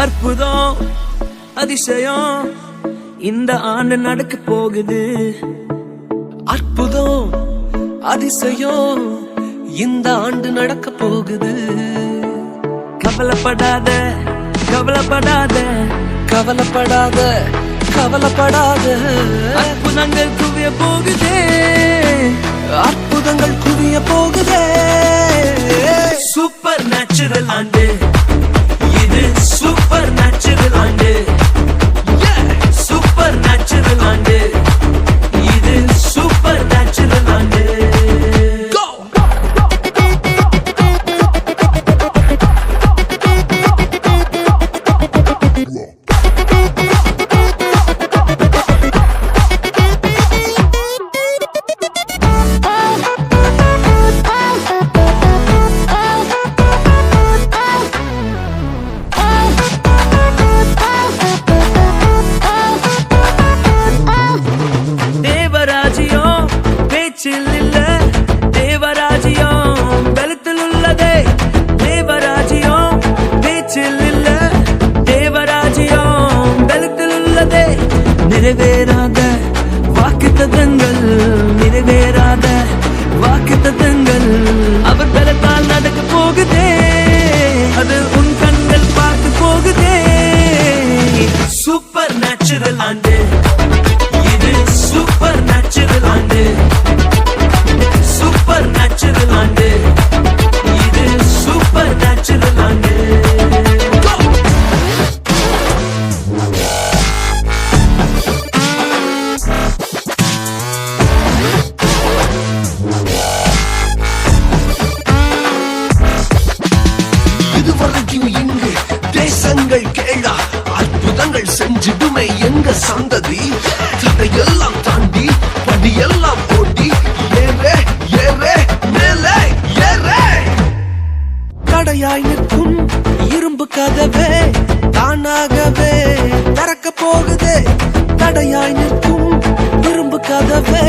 அற்புதம் அதிசயம் இந்த ஆண்டு நடக்க போகுது. அற்புதம் அதிசயம் இந்த ஆண்டு நடக்க போகுது. கவலைப்படாத கவலைப்படாத கவலைப்படாத கவலைப்படாத அற்புதங்கள் குவிய போகுதே. அற்புதங்கள் குவிய போகுதே. சூப்பர் நேச்சுரல் ஆண்டு இது, சூப்பர் நேச்சுரல் ஆண்டு, சூப்பர் நேச்சுரல் ஆண்டு இது, சூப்பர் நேச்சுரல் ஆண்டு. நிறைவேறாத வாக்குத்தத்தங்கள், நிறைவேறாத வாக்குத்தத்தங்கள் அவர் பலத்தால் நடக்க போகுதே. அது உன் கண்கள் பார்த்து போகுதே. சூப்பர் நேச்சுரல் ஆண்டு இது, சூப்பர் நேச்சுரல் ஆண்டு, சூப்பர் நேச்சுரல் ஆண்டு இது, சூப்பர் நேச்சுரல் ஆண்டு. இதுவரைக்கும் இங்கு தேசங்கள் கேளா அற்புதங்கள் செஞ்சிடுமே எங்க சந்ததி. தடையெல்லாம் தாண்டி படியெல்லாம் ஓட்டி ஏறே ஏறே மேலே ஏறே. தடையாய் நிற்கும் இரும்பு கதவே தானாகவே திறக்க போகுதே. தடையாய் நிற்கும் இரும்பு கதவே